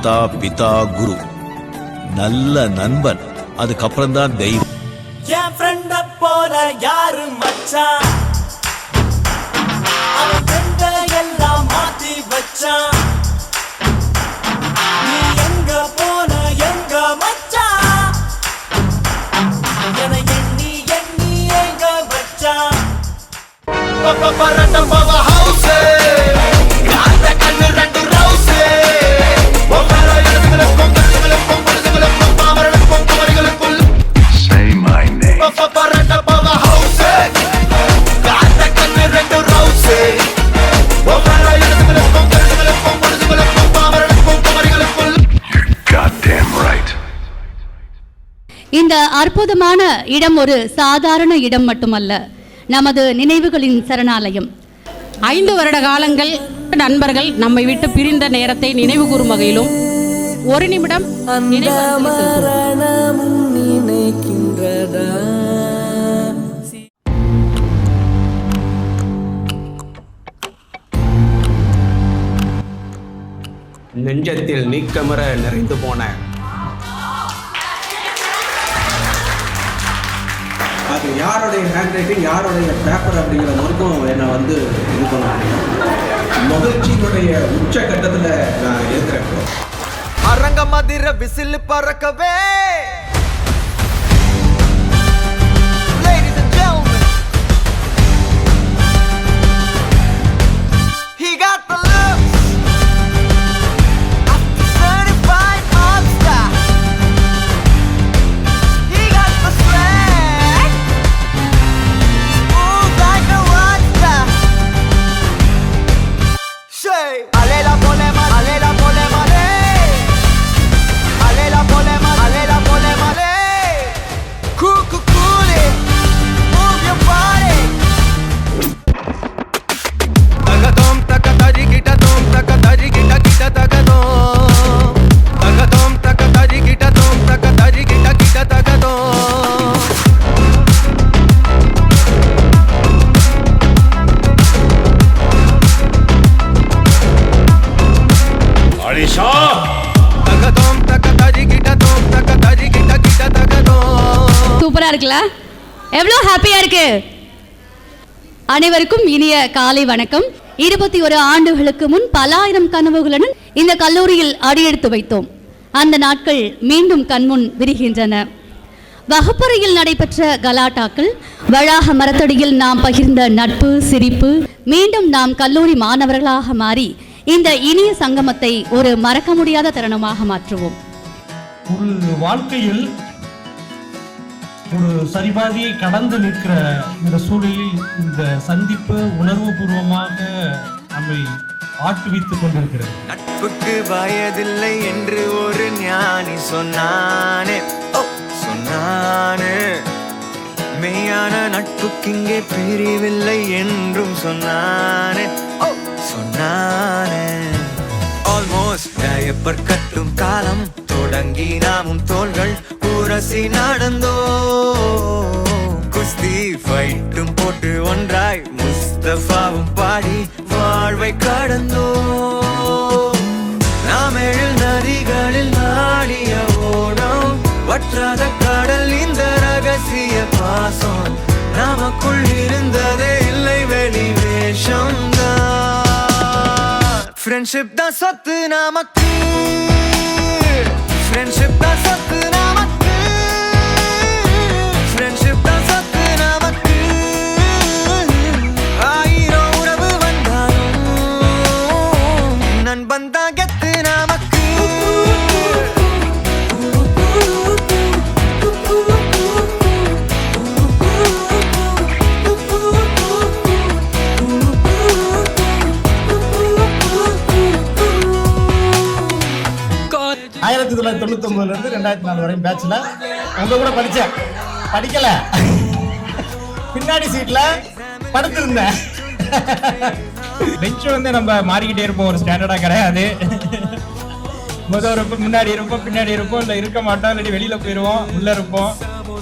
மாதா பிதா குரு, நல்ல நண்பன், அதுக்கப்புறம் தான் தெய்வம். என் ஃப்ரெண்ட போல யாரு மச்சான், அவன் ஃப்ரெண்ட எல்லாம் மாத்தி வச்சான். நீ எங்க போன எங்க மச்சான், என எண்ணி எண்ணி எங்க வச்சான். பரட்டம் பவ ஹவுஸ் காந்த கண்ணு ரெண்டு ரவுஸ் ஒவ்வொரு இடத்துக்கும் கட்டுகளுக்கும் படுதுகளுக்கும் பாமரனுக்கும் குமரிகளுக்குள் Say my name. பரட்டம் பவ ஹவுஸ் காந்த கண்ணு ரெண்டு ரவுஸ் ஒவ்வொரு இடத்துக்கும் கட்டுகளுக்கும் படுதுகளுக்கும் பாமரனுக்கும் குமரிகளுக்குள். You're goddamn right. இந்த அற்புதமான இடம் ஒரு சாதாரண இடம் மட்டுமல்ல, நமது நினைவுகளின் சரணாலயம். 5 வருட காலங்கள் நண்பர்கள் நம்மை விட்டு பிரிந்த நேரத்தை நினைவு கூறும் வகையிலும் ஒரு நிமிடம் நெஞ்சத்தில் நீக்கமர நிறைந்து போன அது யாருடைய ஹேண்ட் ரைட்டிங், யாருடைய பேப்பர் அப்படிங்கிற வரைக்கும் என்னை வந்து இது பண்ண முடியும். மகிழ்ச்சியினுடைய உச்சகட்டத்தில் நான் இருக்கிறேன். அரங்க மதிர whistle பறக்கவே. Ladies and gentlemen, he got the looks of the certified monster. He got the swag, moves like a rockstar. Say, alela polema, alela polema, alela polema, alela polema, cool, cool, cool it, move your body. Tagadom, takatari kita dom, takatari kita kita tagadom. Tagadom, takatari kita dom, takatari kita kita tagadom. Alisha, Tagadom, takatari kita dom, takatari kita kita tagadom. சூப்பரா இருக்குல்ல? எவ்வளோ ஹாப்பியா இருக்கு. அனைவருக்கும் இனிய காலை வணக்கம். 21 ஆண்டுகளுக்கு முன் பல ஆயிரம் கனவுகளுடன் இந்த கல்லூரியில் அடியெடுத்து வைத்தோம். அந்த நாட்கள் மீண்டும் கண்முன் விரிகின்றன. வகுப்பறையில் நடைபெற்ற கலாட்டாக்கள், வளாக மரத்தடியில் நாம் பகிர்ந்த நட்பு, சிரிப்பு, மீண்டும் நாம் கல்லூரி மாணவர்களாக மாறி இந்த இனிய சங்கமத்தை ஒரு மறக்க முடியாத தருணமாக மாற்றுவோம். ஒரு வாழ்க்கையில் ஒரு சரிபாதியை கடந்து நிற்கிற இந்த சூழலில் இந்த சந்திப்பு உணர்வு பூர்வமாக நம்மை ஆட்டுவித்துக் கொண்டிருக்கிறது. நட்புக்கு வயதில்லை என்று ஒரு ஞானி சொன்னானே, சொன்னானே. மெய்யான நட்புக்கிங்கே பிரிவில்லை என்றும் சொன்னானே, சொன்னானே. ஆல்மோஸ்ட் டயப்பர் கட்டும் காலம் தொடங்கி நாமும் தோள்கள் உரசி நடந்தோ. குஸ்தி ஃபைட்டும் போட்டு ஒன்றாய் முஸ்தபாவும் பாடி வாழ்வை கடந்தோ. நாம் எழில் நதிகளில் நாடிய ஓடம், வற்றாத கடல் இந்த ரகசிய பாசம். நமக்குள் இருந்ததே இல்லை வெளி வேஷம்தான். ஃப்ரெண்ட்ஷிப் தான் சொத்து நமக்கு, ஃப்ரெண்ட்ஷிப் தான் சொத்து நமக்கு, ஃப்ரெண்ட்ஷிப் தான் சொத்து நமக்கு. ஆயிரம் உறவு வந்தாலும் நண்பன் தான் கெத்து நமக்கு. ஆயிரத்தி 1999 2004 வரையும் பேட்ச்ல உங்க கூட படிச்சேன். படிக்கல, பின்னாடி சீட்ல படுத்திருந்தேன். பெஞ்ச் வந்து நம்ம மாறிக்கிட்டே இருப்போம், ஒரு ஸ்டாண்டர்டா கிடையாது. முதல் இருப்போம், முன்னாடி இருப்போம், பின்னாடி இருப்போம், இல்லை இருக்க மாட்டோம், இல்லாட்டி வெளியில போயிடுவோம், உள்ள இருப்போம்.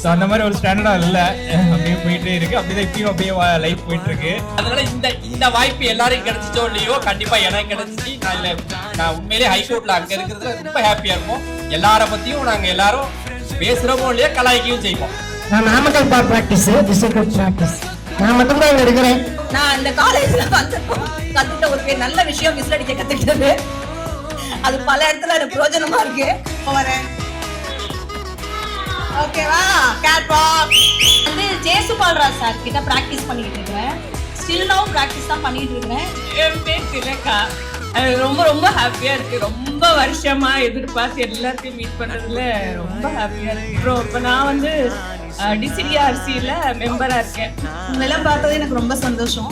ஸோ அந்த மாதிரி ஒரு ஸ்டாண்டர்டா இல்லை, அப்படியே போயிட்டே இருக்கு. அப்படிதான் இப்பயும் அப்படியே லைஃப் போயிட்டு இருக்கு. அதனால இந்த வாய்ப்பு எல்லாரும் கிடைச்சிச்சோ இல்லையோ, கண்டிப்பா எனக்கு கிடைச்சிச்சு. நான் உண்மையிலேயே ஹைகோர்ட்ல அங்க இருக்கிறதுல ரொம்ப ஹாப்பியா இருக்கும். எல்லார பத்தியும் நாங்க எல்லாரும் பேசுறோமோ இல்லையா, கலாய்க்கையும் செய்வோம். நான் நாமக்கல் பிராக்டிஸ், டிஸ்ட்ரிக்ட் பிராக்டிஸ். நான் மட்டும் தான் இருக்கிறேன். நான் இந்த காலேஜ்ல கத்துட்ட ஒரு நல்ல விஷயம் விசில் அடிக்க கத்துக்கிட்டது. அது பல இடத்துல எனக்கு பிரயோஜனமா இருக்கு. வரேன். ஓகேவா? Catwalk. வந்து ஜேசுபால்ராஜ் சார் கிட்ட பிராக்டிஸ் பண்ணிட்டு இருக்கேன். ஸ்டில் நவ பிராக்டிஸ் தான் பண்ணிட்டு இருக்கேன். என் பேர் திலகா. ரொம்ப ரொம்ப ஹாப்பியா இருக்கு. ரொம்ப வருஷமா எதிர்பார்த்து எல்லாத்தையும் மீட் பண்றதுல ரொம்ப ஹாப்பியா இருக்கு. இப்போ நான் வந்து டிசிடிஆர்சியில் மெம்பராக இருக்கேன். உங்களெல்லாம் பார்த்தது எனக்கு ரொம்ப சந்தோஷம்.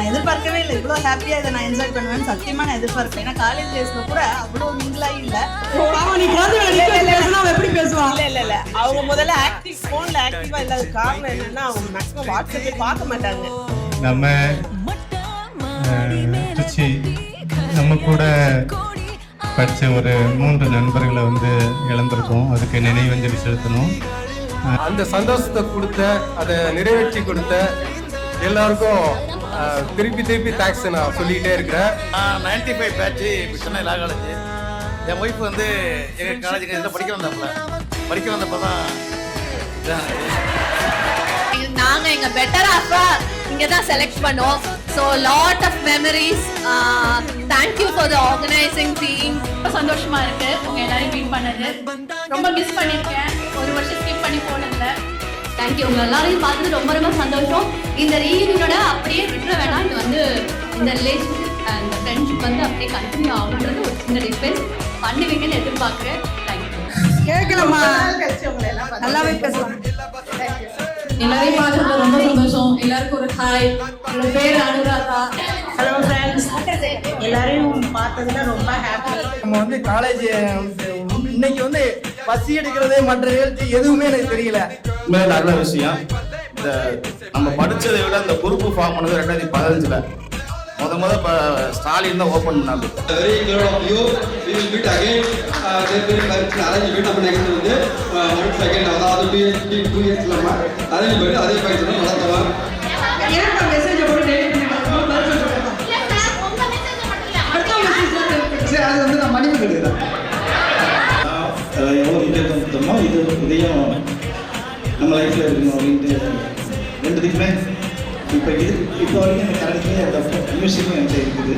எதிர்பார்க்கவே இல்லை இவ்வளோ ஹாப்பியாக இதை நான் என்ஜாய் பண்ணுவேன்னு சத்தியமாக நான் எதிர்பார்ப்பேன். ஏன்னா காலேஜ் டேஸில் கூட அவ்வளோ மிங்கிளாகி இல்லை. எப்படி பேசுவாங்க? இல்லை அவங்க முதல்ல ஆக்டிவ் ஃபோனில் ஆக்டிவாக இல்லாத காரணம் என்னன்னா அவங்க மேக்ஸிமம் வாட்ஸ்அப்பே பார்க்க மாட்டாங்க. நம்ம திருச்சி நம்ம கூட படித்த ஒரு 3 நண்பர்களை வந்து இழந்திருக்கோம். அதுக்கு நினைவஞ்சலி செலுத்தணும். அந்த சந்தோஷத்தை கொடுத்த, அதை நிறைவேற்றி கொடுத்த எல்லாருக்கும் திருப்பி தேங்க்ஸ் நான் சொல்லிக்கிட்டே இருக்கிறேன். 95 பேட்ச் சென்னை லா காலேஜ். என் ஒய்ஃப் வந்து எங்கள் காலேஜுக்கு இதில் படிக்க வந்தப்போ தான் நாங்கள் எங்கள் பெட்டர் ஆஃபா இங்கே தான் செலக்ட் பண்ணோம். So lot of memories. Thank you for the organising team. ரொம்ப சந்தோஷமா இருக்கு உங்க எல்லாரையும் மீட் பண்ணது. ரொம்ப மிஸ் பண்ணிருக்கேன், ஒரு வருஷம் ஸ்கிப் பண்ணி போனதுல. தேங்க்யூ, உங்க எல்லாரையும் பார்த்தது ரொம்ப ரொம்ப சந்தோஷம். இந்த ரீயூனியனோட அப்படியே விட்டுற வேணாம். இது வந்து இந்த ரிலேஷன்ஷிப் இந்த ஃப்ரெண்ட்ஷிப் வந்து அப்படியே கண்டினியூ ஆகுன்றது ஒரு சின்ன ரிக்வெஸ்ட் பண்ணுவீங்கன்னு எதிர்பார்க்குறேன். தேங்க்யூ. கேட்கலாமா? நல்லாவே பேசலாம். எல்லாரையும் பார்க்கறது ரொம்ப சந்தோஷம். எல்லாருக்கும் ஒரு ஹாய். என்னோட பேர் அனுராதா. ஹலோ ஃப்ரெண்ட்ஸ், எல்லாரையும் பார்த்ததுல ரொம்ப ஹாப்பி. நம்ம வந்து காலேஜ் இன்னைக்கு வந்து பசி எடுக்கிறதே மற்ற நிகழ்ச்சி எதுவுமே எனக்கு தெரியல. ரொம்ப நல்ல விஷயம். இந்த நம்ம படித்ததை விட இந்த குரூப் ஃபார்ம் பண்ணது 2015 முத ஸ்டாலின் தான் ஓப்பன் பண்ணாங்க. Very glad of you. We will meet again. There person arrange meet up next வந்து ஒன் செகண்ட் அதாவது 2 இயர்ஸ்ல அரேஞ்ச் பண்ணி அதே பையன் நடத்துவாங்க. ஏன் மெசேஜ் போட்டு டெலிட் பண்ணிடுங்க. பர்சன் சொல்லுங்க. உங்க மெசேஜ் மட்டும் இல்ல, அடுத்த மெசேஜ் சரி, அது வந்து நான் மணிக்கு கொடுக்குறேன். எவ்வளோ முக்கியத்துவம் கொடுத்தோமோ இதையும் நம்ம லைஃப்பில் இருக்கணும் அப்படின்ட்டு ரெண்டுத்துக்குமே இப்போ வரைக்கும் எனக்கு கரெக்டாக மியூசிக்கும் என்கிட்ட இருக்குது.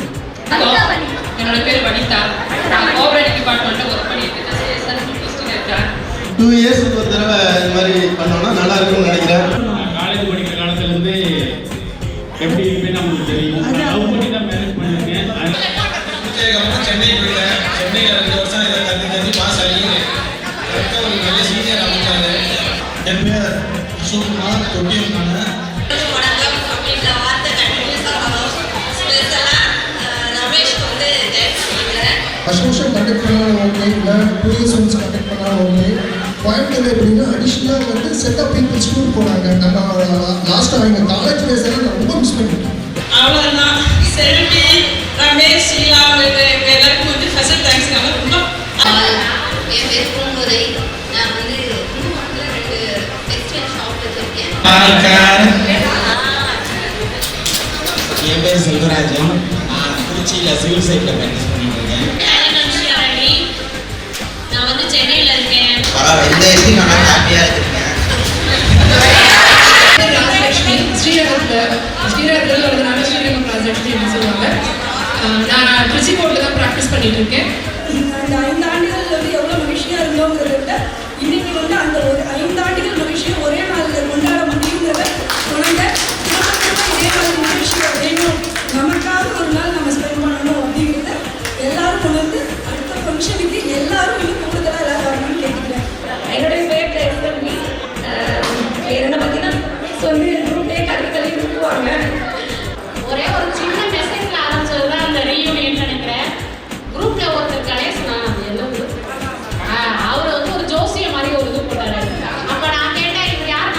என்னோட பேர் வனிதா. நான் கோஆபரேட்டிவ் டிபார்ட்மெண்ட்டில் ஒர்க் பண்ணிட்டு இருக்கேன். 2 இயர்ஸ்க்கு ஒரு தடவை இந்த மாதிரி பண்ணோம்னா நல்லா இருக்கும்னு நினைக்கிறேன். காலேஜ் படிக்கிற காலத்துலேருந்து எப்படி இருக்குன்னு நம்மளுக்கு தெரியும். லவ் பண்ணி தான் மேரேஜ் பண்ணியிருக்கேன். சென்னை போயிட்டேன். சென்னையில் 2 வருஷம் இதை கற்று பாஸ் ஆகி ஒரு நல்ல சீனியர் அமைச்சாரு. என் பேர் அசோக்குமார் தொட்டியம்கான. ஃபர்ஸ்ட் வருஷம் கண்டக்ட் பண்ணாலும் ஓகே, இல்லை 2 இயர்ஸ் ஒன்ஸ் கண்டக்ட் பண்ணாலும் ஓகே. பாயிண்ட் எப்படின்னா அடிஷ்னலாக வந்து செட் ஆஃப் பீப்புள்ஸ் டூர் போனாங்க. நம்ம லாஸ்ட்டாக எங்கள் காலேஜ் டேஸ் எல்லாம் நான் ரொம்ப மிஸ் பண்ணிட்டேன். அவ்வளோதான். செல்வி, ரமேஷ், ஷீலா அவங்களுக்கு எல்லாருக்கும் வந்து ஸ்பெஷல் தேங்க்ஸ். ரொம்ப என் பேர் பூங்குதை. நான் வந்து கும்பகோணத்தில் 2 டெக்ஸ்டைல் ஷாப் வச்சிருக்கேன். என் பேர் செல்வராஜன். திருச்சியில் சிவில் சைட்டில் ப்ராக்டிஸ் பண்ணிட்டு இருக்கேன். நான் வந்து சென்னையில் இருக்கேன். இந்த வயசுக்கு நான் ஹாப்பியாக இருக்கேன். ஸ்ரீரங்கத்தில் வரதுனால ஸ்ரீரங்கம் ப்ராஜெக்ட் சொல்லுவாங்க. நான் திருச்சி போர்ட்டில் தான் ப்ராக்டிஸ் பண்ணிட்டு இருக்கேன். இந்த 5 ஆண்டுகள் வந்து எவ்வளோ மகிழ்ச்சியாக இருந்தோங்கிறத விட இன்னைக்கு வந்து அந்த ஒரு 5 ஆண்டுகள் மகிழ்ச்சியை ஒரே நாளில் கொண்டாட முடியுங்கிறத உணர்ந்த இதே மாதிரி மகிழ்ச்சியாக வேணும், நமக்காக ஒரு நாள் நம்ம ஸ்பெண்ட் பண்ணணும் அப்படிங்கிறத எல்லாரும் உணர்ந்து அடுத்த ஃபங்க்ஷனுக்கு எல்லாரும் இன்னும் கூடுதலாக எல்லாரும் வரணும்னு கேட்டுக்கிறேன். என்னுடைய பேர் எஸ்எம்பி. என்ன பார்த்தீங்கன்னா சொல்லி குரூப்பே கல்வி கொடுத்துருவாங்க. ஒரே ஒரு சின்ன மெசேஜில் ஆரம்பிச்சது தான் அந்த ரீயூனியன் நினைக்கிறேன். குரூப்பில் ஒருத்தர் கணேசன், அது என்ன அவர் வந்து ஒரு ஜோசிய மாதிரி ஒரு இது போட்டாரு. அப்போ நான் கேட்டேன், இது யார்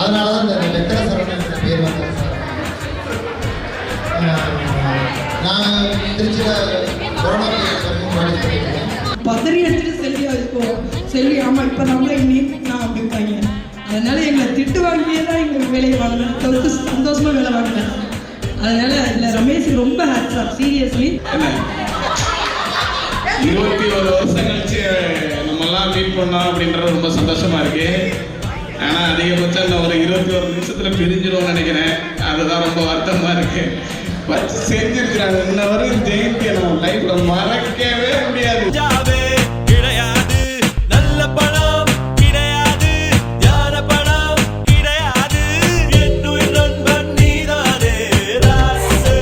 அதனால தான் இந்த வெக்கர சரவணன் பேர் வந்தது சார். நான் திருச்சியில் கொரோனா பண்ணியிருக்கேன். பதறி எடுத்துட்டு செல்வி அதுக்கும் செல்வி ஆமாம் இப்போ நம்மளே இன்னும் நான் அப்படிப்பாங்க. அதனால எங்களை திட்டு வாங்கியே தான் எங்களுக்கு வேலையை வாங்கினேன், தவிர்த்து சந்தோஷமாக வேலை வாங்கினேன். அதனால இதில் ரமேஷுக்கு ரொம்ப ஹேட்ஸ் ஆஃப் சீரியஸ்லி. 21 வருஷம் கழிச்சு நம்மெல்லாம் மீட் பண்ணோம் அப்படின்றது ரொம்ப சந்தோஷமா இருக்கு. ஆனால் அதிகபட்சம் இந்த ஒரு 21 நிமிஷத்தில் பிரிஞ்சிடுவோம்னு நினைக்கிறேன். அதுதான் ரொம்ப வருத்தமா இருக்கு. வச்சு செஞ்சிருக்கிறாங்க. இன்ன வரைக்கும் ஜெயந்தி நம்ம லைஃப்ல மறக்கவே முடியாது. கிடையாது நல்ல படம், கிடையாது யார படம், கிடையாது என்னுயிர் நண்பன் நீதானே ராசே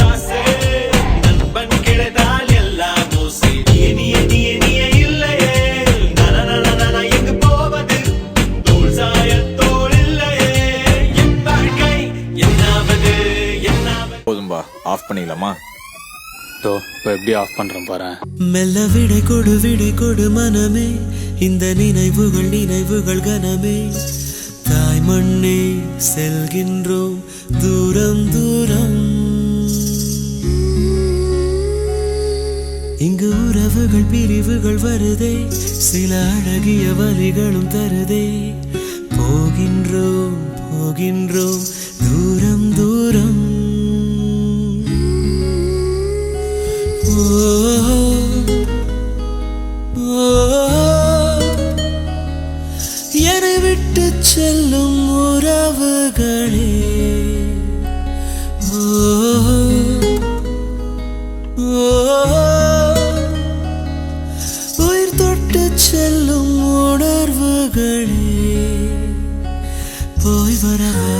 ராசே. நண்பன் கிடைத்தால் எல்லாம் தோசை, நீயே இல்லையே நன எங்கு போவது தோல் சாயத்தோல் இல்லையே. என் வாழ்க்கை என்னாவது என்னாவது. போதும்பா, ஆஃப் பண்ணிடலாமா? இப்போ எப்படி ஆஃப் பண்றேன் பாரு. மெல்ல விடை கொடு மனமே, இந்த நினைவுகள் கனமே. தாய் மண்ணே செல்கின்றோம் தூரம் தூரம். இங்கு உறவுகள் பிரிவுகள் வருதே, சில அழகிய வலிகளும் தருதே. போகின்றோம் தூரம் தூரம். என்னை விட்டு செல்லும் உறவுகளே, உயிர் தொட்டு செல்லும் உணர்வுகளே, போய் வரவே